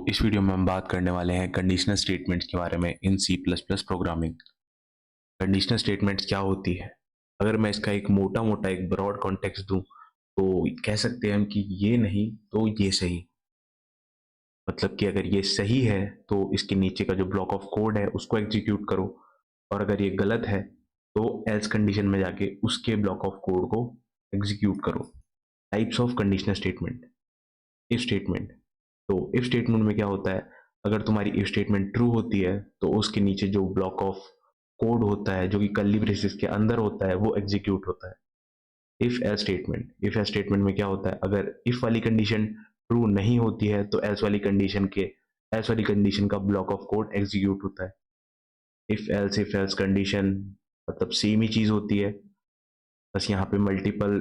इस वीडियो में हम बात करने वाले हैं कंडीशनल स्टेटमेंट्स के बारे में in C plus plus programming. Conditional statements क्या होती है? अगर मैं इसका एक मोटा मोटा एक ब्रॉड कॉन्टेक्स्ट दूं तो कह सकते हैं हम कि ये नहीं तो ये सही। मतलब कि अगर ये सही है तो इसके नीचे का जो ब्लॉक ऑफ कोड है उसको एग्जीक्यूट करो, और अगर ये गलत है तो एल्स कंडीशन में जाके उसके ब्लॉक ऑफ कोड को एग्जीक्यूट करो। Types of conditional statement. If statement. तो इफ स्टेटमेंट में क्या होता है, अगर तुम्हारी इफ स्टेटमेंट ट्रू होती है तो उसके नीचे जो ब्लॉक ऑफ कोड होता है जो कि कर्ली ब्रेसेस के अंदर होता है वो एग्जीक्यूट होता है। If else statement. If else statement में क्या होता है, अगर इफ वाली कंडीशन ट्रू नहीं होती है तो एल्स वाली कंडीशन का ब्लॉक ऑफ कोड एग्जीक्यूट होता है। इफ एल्स कंडीशन मतलब सेम ही चीज होती है, बस यहाँ पे मल्टीपल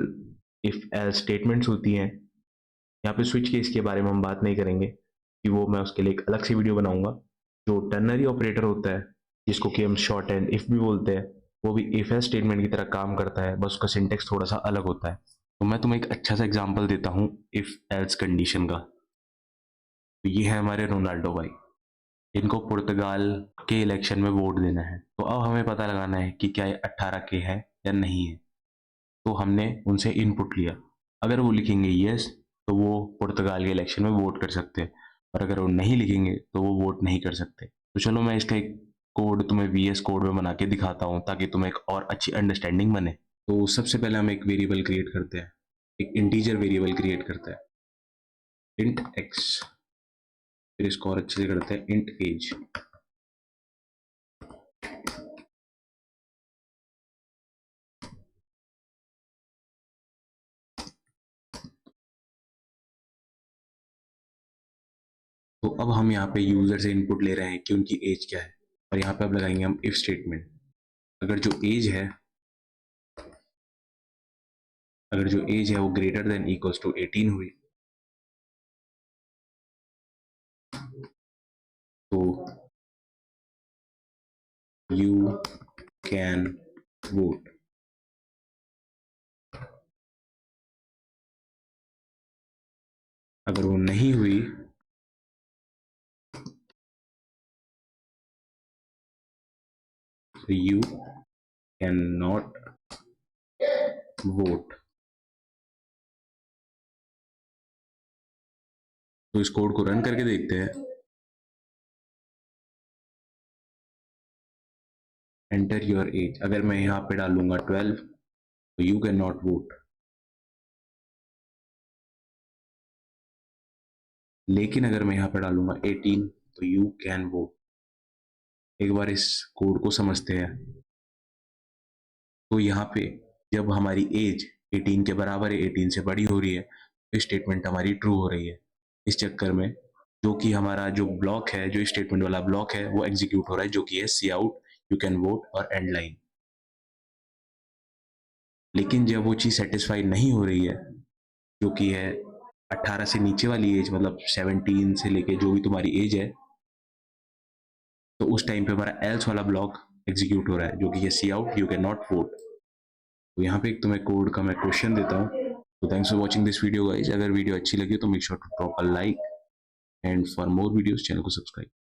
इफ एल्स स्टेटमेंट्स होती हैं। यहाँ पे स्विच केस के बारे में हम बात नहीं करेंगे कि वो मैं उसके लिए एक अलग से वीडियो बनाऊंगा। जो टर्नरी ऑपरेटर होता है जिसको कि हम शॉर्ट एंड इफ भी बोलते हैं, वो भी इफ एल्स स्टेटमेंट की तरह काम करता है, बस उसका सिंटेक्स थोड़ा सा अलग होता है। तो मैं तुम्हें एक अच्छा सा एग्जांपल देता हूँ इफ एल्स कंडीशन का। तो ये है हमारे रोनाल्डो भाई, इनको पुर्तगाल के इलेक्शन में वोट देना है। तो अब हमें पता लगाना है कि क्या ये 18 के है या नहीं है। तो हमने उनसे इनपुट लिया, अगर वो लिखेंगे यस तो वो पुर्तगाल के इलेक्शन में वोट कर सकते हैं, और अगर वो नहीं लिखेंगे तो वो वोट नहीं कर सकते। तो चलो मैं इसका एक कोड तुम्हें वीएस कोड में बना के दिखाता हूँ ताकि तुम्हें एक और अच्छी अंडरस्टैंडिंग बने। तो सबसे पहले हम एक वेरिएबल क्रिएट करते हैं, एक इंटीजर वेरिएबल क्रिएट करते हैं, इंट एक्स। फिर इसको और अच्छे से करते हैं, इंट एज। तो अब हम यहाँ पे यूजर से इनपुट ले रहे हैं कि उनकी एज क्या है, और यहाँ पे अब लगाएंगे हम इफ स्टेटमेंट। अगर जो एज है वो ग्रेटर देन इक्वल्स टू 18 हुई तो यू कैन वोट। अगर वो नहीं हुई तो यू कैन नॉट वोट। तो इस कोड को रन करके देखते हैं। Enter your age. अगर मैं यहाँ पे डालूंगा 12 तो यू कैन नॉट वोट। लेकिन अगर मैं यहाँ पे डालूंगा 18 तो यू कैन वोट। एक बार इस कोड को समझते हैं। तो यहाँ पे जब हमारी एज 18 के बराबर है, 18 से बड़ी हो रही है, तो स्टेटमेंट हमारी ट्रू हो रही है। इस चक्कर में जो कि हमारा जो ब्लॉक है, जो स्टेटमेंट वाला ब्लॉक है, वो एग्जीक्यूट हो रहा है, जो कि है see out, you can vote और एंड लाइन। लेकिन जब वो चीज़ सेटिस्फाई नहीं हो रही है, जो कि है 18 से नीचे वाली एज, मतलब 17 से लेके जो भी तुम्हारी एज है, तो उस टाइम पे हमारा एल्स वाला ब्लॉक एग्जीक्यूट हो रहा है, जो कि है see out, you can not vote. तो यहाँ पे एक तुम्हें कोड का मैं क्वेश्चन देता हूँ। तो thanks for watching this video guys. अगर वीडियो अच्छी लगी तो make sure to drop a like, and for more videos channel को सब्सक्राइब।